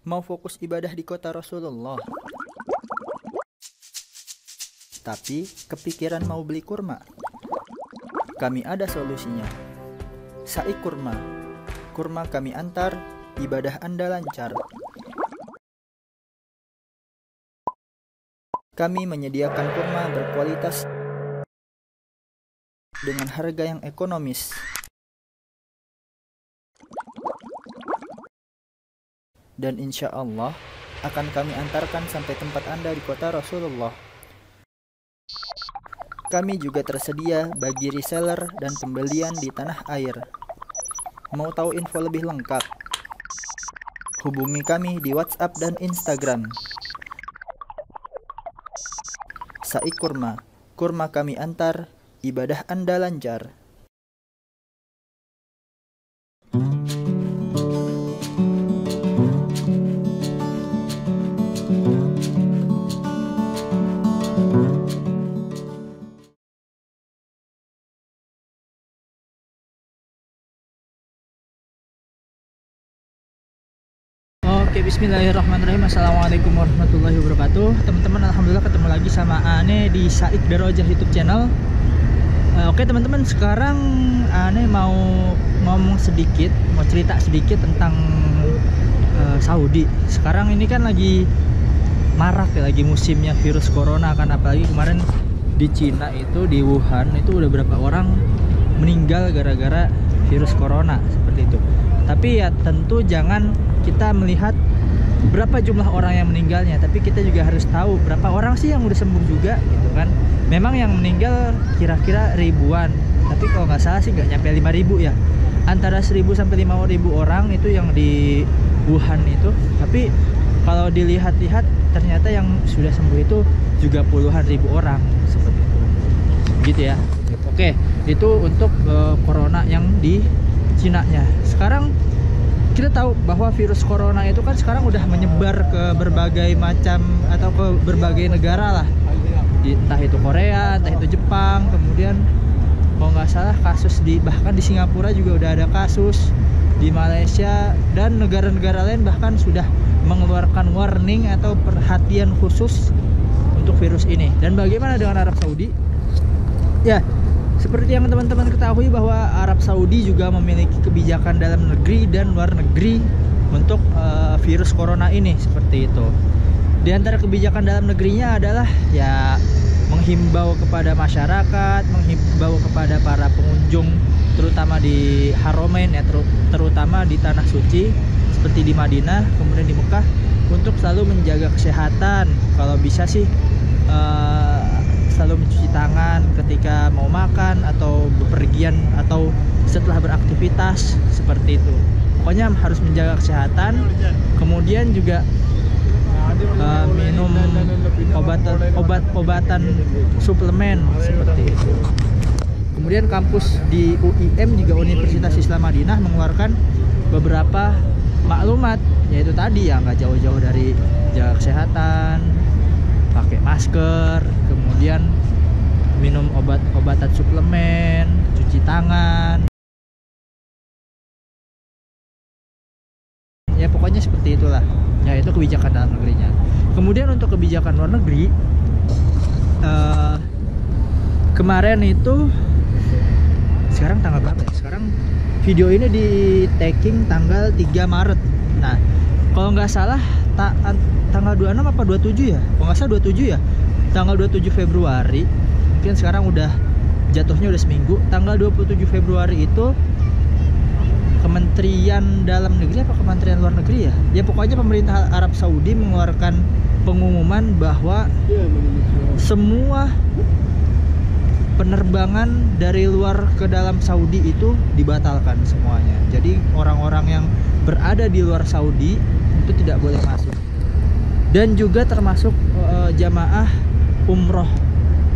mau fokus ibadah di kota Rasulullah, tapi kepikiran mau beli kurma? Kami ada solusinya. Saik Kurma. Kurma kami antar, ibadah Anda lancar. Kami menyediakan kurma berkualitas dengan harga yang ekonomis. Dan insya Allah akan kami antarkan sampai tempat Anda di kota Rasulullah. Kami juga tersedia bagi reseller dan pembelian di tanah air. Mau tahu info lebih lengkap? Hubungi kami di WhatsApp dan Instagram. Saik Kurma. Kurma kami antar, ibadah Anda lancar. Oke, bismillahirrahmanirrahim. Assalamualaikum warahmatullahi wabarakatuh. Teman-teman, alhamdulillah ketemu lagi sama Ane di Saik Darajah YouTube channel. Oke teman-teman, sekarang Ane mau ngomong sedikit, mau cerita sedikit tentang Saudi. Sekarang ini kan lagi marak ya, lagi musimnya virus corona kan, apalagi kemarin di Cina itu, di Wuhan itu udah berapa orang meninggal gara-gara virus corona seperti itu. Tapi ya tentu jangan kita melihat berapa jumlah orang yang meninggalnya, tapi kita juga harus tahu berapa orang sih yang udah sembuh juga gitu kan. Memang yang meninggal kira-kira ribuan, tapi kalau nggak salah sih nggak nyampe 5.000 ya, antara 1.000 sampai 5.000 orang itu yang di Wuhan itu. Tapi kalau dilihat-lihat ternyata yang sudah sembuh itu juga puluhan ribu orang seperti itu gitu ya. Oke, itu untuk corona yang di Cina nya. Sekarang kita tahu bahwa virus corona itu kan sekarang udah menyebar ke berbagai macam atau ke berbagai negara lah, entah itu Korea, entah itu Jepang, kemudian kalau nggak salah kasus bahkan di Singapura juga udah ada kasus, di Malaysia dan negara-negara lain bahkan sudah mengeluarkan warning atau perhatian khusus untuk virus ini. Dan bagaimana dengan Arab Saudi? Ya, seperti yang teman-teman ketahui bahwa Arab Saudi juga memiliki kebijakan dalam negeri dan luar negeri untuk virus corona ini seperti itu. Di antara kebijakan dalam negerinya adalah ya menghimbau kepada masyarakat, menghimbau kepada para pengunjung terutama di Haramain ya, terutama di tanah suci seperti di Madinah, kemudian di Mekah, untuk selalu menjaga kesehatan. Kalau bisa sih selalu mencuci tangan ketika mau makan atau bepergian atau setelah beraktivitas seperti itu. Pokoknya harus menjaga kesehatan. Kemudian juga minum obat-obatan suplemen seperti itu. Kemudian kampus di UIM juga, Universitas Islam Madinah, mengeluarkan beberapa maklumat, yaitu tadi ya nggak jauh-jauh dari jaga kesehatan, pakai masker, kemudian minum obat-obatan suplemen, cuci tangan. Ya pokoknya seperti itulah. Ya itu kebijakan dalam negerinya. Kemudian untuk kebijakan luar negeri, kemarin itu, sekarang tanggal berapa ya? Sekarang video ini di tagging tanggal 3 Maret. Nah, kalau nggak salah tanggal 26 apa 27 ya? Kalau nggak salah 27 ya. Tanggal 27 Februari. Mungkin sekarang udah jatuhnya udah seminggu. Tanggal 27 Februari itu Kementerian Dalam Negeri apa Kementerian Luar Negeri ya? Ya pokoknya pemerintah Arab Saudi mengeluarkan pengumuman bahwa semua penerbangan dari luar ke dalam Saudi itu dibatalkan semuanya. Jadi orang-orang yang berada di luar Saudi itu tidak boleh masuk. Dan juga termasuk jamaah umroh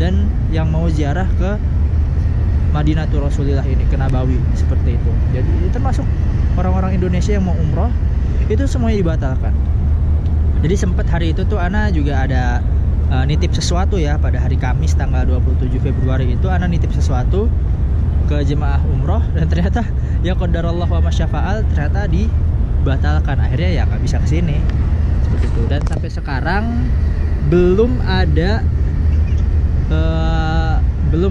dan yang mau ziarah ke Madinatul Rasulillah ini, ke Nabawi seperti itu. Jadi termasuk orang-orang Indonesia yang mau umroh itu semuanya dibatalkan. Jadi sempat hari itu tuh Ana juga ada nitip sesuatu ya, pada hari Kamis tanggal 27 Februari itu Ana nitip sesuatu ke jemaah umroh, dan ternyata ya qadarullah wa masyafa'al, ternyata dibatalkan, akhirnya ya nggak bisa kesini seperti itu. Dan sampai sekarang belum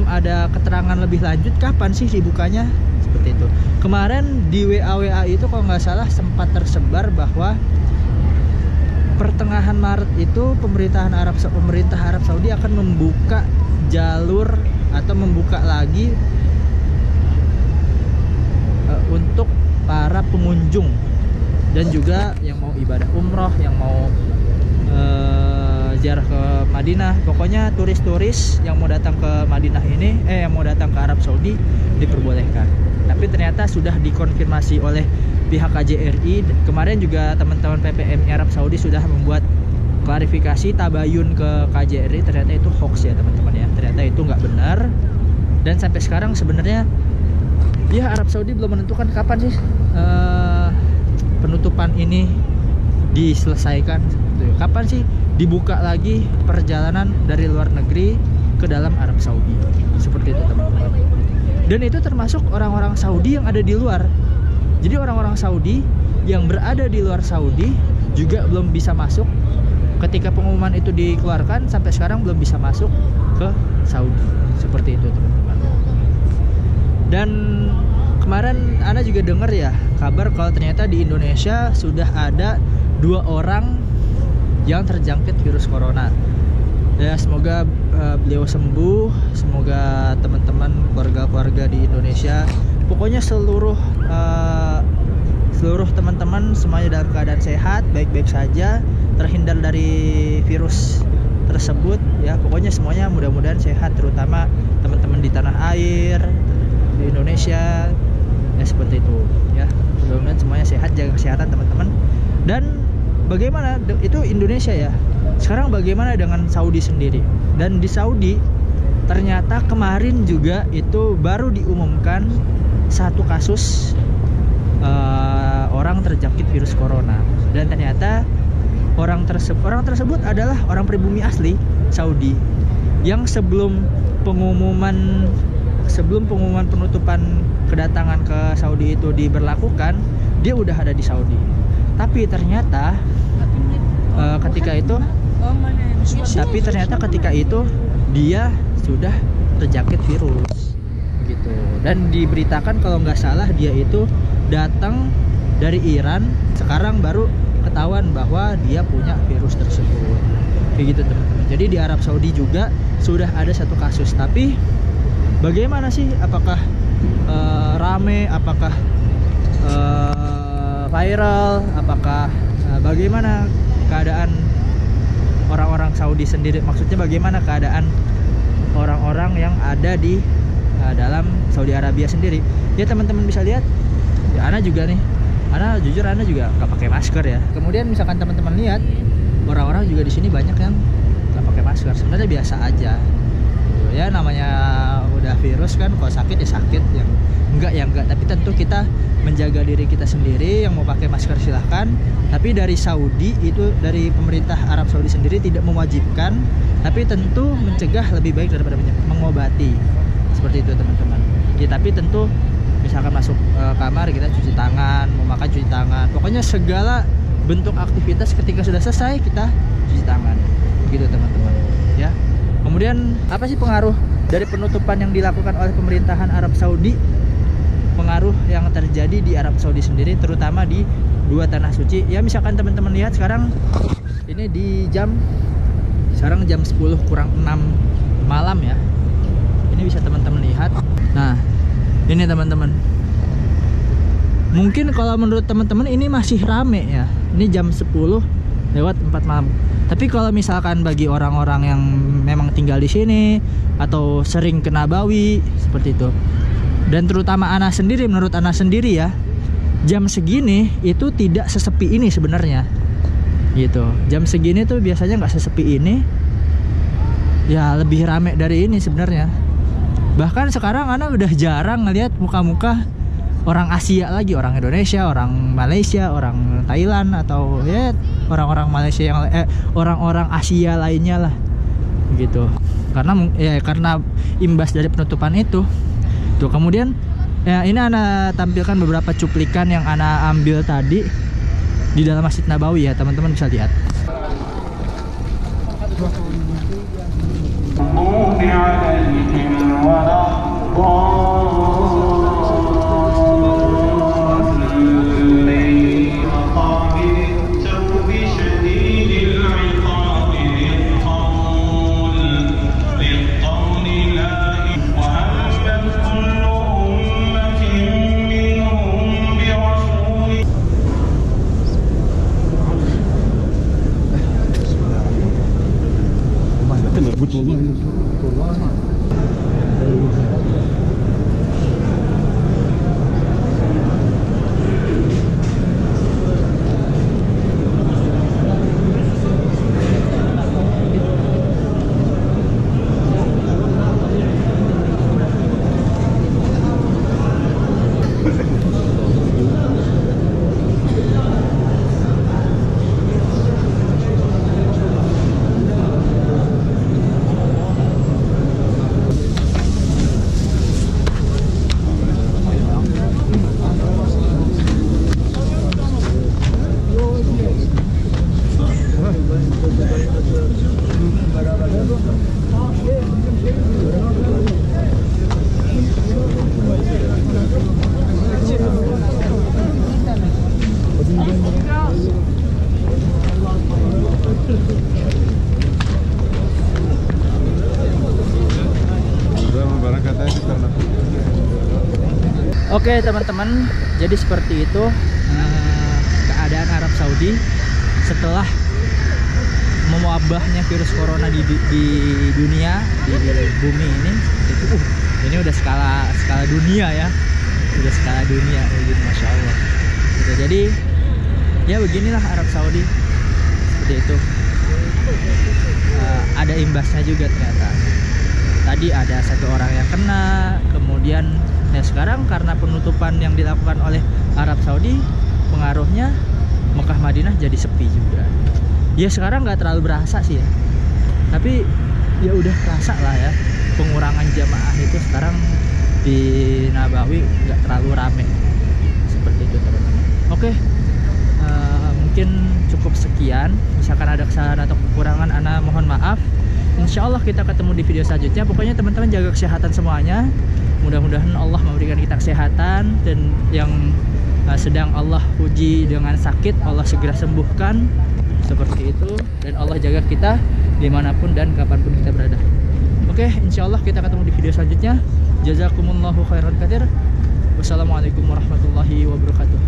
ada keterangan lebih lanjut kapan sih dibukanya seperti itu. Kemarin di WA itu kalau nggak salah sempat tersebar bahwa pertengahan Maret itu pemerintah Arab Saudi akan membuka jalur atau membuka lagi untuk para pengunjung dan juga yang mau ibadah umroh, yang mau ziarah ke Madinah, pokoknya turis-turis yang mau datang ke Madinah ini, yang mau datang ke Arab Saudi diperbolehkan. Tapi ternyata sudah dikonfirmasi oleh pihak KJRI. Kemarin juga teman-teman PPMI Arab Saudi sudah membuat klarifikasi tabayun ke KJRI, ternyata itu hoax ya teman-teman ya, ternyata itu nggak benar. Dan sampai sekarang sebenarnya ya Arab Saudi belum menentukan kapan sih penutupan ini diselesaikan. Kapan sih dibuka lagi perjalanan dari luar negeri ke dalam Arab Saudi, seperti itu teman-teman. Dan itu termasuk orang-orang Saudi yang ada di luar. Jadi orang-orang Saudi yang berada di luar Saudi juga belum bisa masuk. Ketika pengumuman itu dikeluarkan sampai sekarang belum bisa masuk ke Saudi, seperti itu teman-teman. Dan kemarin Ana juga dengar ya kabar kalau ternyata di Indonesia sudah ada 2 orang yang terjangkit virus corona. Ya semoga beliau sembuh, semoga teman-teman keluarga-keluarga di Indonesia, pokoknya seluruh teman-teman semuanya dalam keadaan sehat, baik-baik saja, terhindar dari virus tersebut ya. Pokoknya semuanya mudah-mudahan sehat, terutama teman-teman di tanah air, di Indonesia ya, seperti itu ya. Mudah-mudahan semuanya sehat, jaga kesehatan teman-teman. Dan bagaimana itu Indonesia ya, sekarang bagaimana dengan Saudi sendiri? Dan di Saudi ternyata kemarin juga itu baru diumumkan 1 kasus orang terjangkit virus corona. Dan ternyata orang tersebut adalah orang pribumi asli Saudi yang sebelum pengumuman penutupan kedatangan ke Saudi itu diberlakukan, dia udah ada di Saudi. Tapi ternyata ketika itu dia sudah terjangkit virus gitu. Dan diberitakan kalau nggak salah dia itu datang dari Iran, sekarang baru ketahuan bahwa dia punya virus tersebut kayak gitu teman-teman. Jadi di Arab Saudi juga sudah ada 1 kasus. Tapi bagaimana sih, apakah rame, apakah viral, apakah bagaimana keadaan orang-orang Saudi sendiri, maksudnya bagaimana keadaan orang-orang yang ada di dalam Saudi Arabia sendiri ya teman-teman. Bisa lihat ya, Ana juga nggak pakai masker ya. Kemudian misalkan teman-teman lihat, orang-orang juga di sini banyak yang nggak pakai masker, sebenarnya biasa aja ya, namanya udah virus kan, kalau sakit ya sakit, yang enggak ya enggak. Tapi tentu kita menjaga diri kita sendiri. Yang mau pakai masker silahkan, tapi dari Saudi itu, dari pemerintah Arab Saudi sendiri tidak mewajibkan, tapi tentu mencegah lebih baik daripada mengobati, seperti itu teman-teman ya. Tapi tentu misalkan masuk kamar kita cuci tangan, mau makan cuci tangan, pokoknya segala bentuk aktivitas ketika sudah selesai kita cuci tangan, begitu teman-teman ya. Kemudian apa sih pengaruh dari penutupan yang dilakukan oleh pemerintahan Arab Saudi? Pengaruh yang terjadi di Arab Saudi sendiri, terutama di 2 tanah suci ya. Misalkan teman-teman lihat sekarang ini sekarang jam 10 kurang 6 malam ya. Ini bisa teman-teman lihat. Nah ini teman-teman, mungkin kalau menurut teman-teman ini masih rame ya, ini jam 10 lewat 4 malam. Tapi kalau misalkan bagi orang-orang yang memang tinggal di sini atau sering ke Nabawi seperti itu, dan terutama Ana sendiri, menurut Ana sendiri ya, jam segini itu tidak sesepi ini sebenarnya gitu. Jam segini tuh biasanya nggak sesepi ini ya, lebih rame dari ini sebenarnya. Bahkan sekarang Ana udah jarang ngelihat muka-muka orang Asia lagi, orang Indonesia, orang Malaysia, orang Thailand, atau ya orang-orang Malaysia yang orang-orang Asia lainnya lah gitu. Karena imbas dari penutupan itu tuh. Kemudian ya, ini Ana tampilkan beberapa cuplikan yang Ana ambil tadi di dalam Masjid Nabawi ya, teman-teman bisa lihat. Oke teman-teman, jadi seperti itu keadaan Arab Saudi setelah mewabahnya virus corona di dunia, di bumi ini. Ini udah skala dunia ya, udah skala dunia, gitu, masya Allah. Gitu. Jadi ya beginilah Arab Saudi, seperti itu. Ada imbasnya juga ternyata. Tadi ada satu orang yang kena, kemudian ya sekarang karena penutupan yang dilakukan oleh Arab Saudi, pengaruhnya Mekah Madinah jadi sepi juga. Ya sekarang nggak terlalu berasa sih ya, tapi ya udah terasa lah ya pengurangan jamaah itu sekarang di Nabawi nggak terlalu rame seperti itu teman-teman. Oke, mungkin cukup sekian. Misalkan ada kesalahan atau kekurangan, ana mohon maaf. Insya Allah kita ketemu di video selanjutnya. Pokoknya teman-teman jaga kesehatan semuanya. Mudah-mudahan Allah memberikan kita kesehatan, dan yang sedang Allah uji dengan sakit Allah segera sembuhkan, seperti itu. Dan Allah jaga kita dimanapun dan kapanpun kita berada. Oke, insya Allah kita ketemu di video selanjutnya. Jazakumullahu khairan katsir. Wassalamualaikum warahmatullahi wabarakatuh.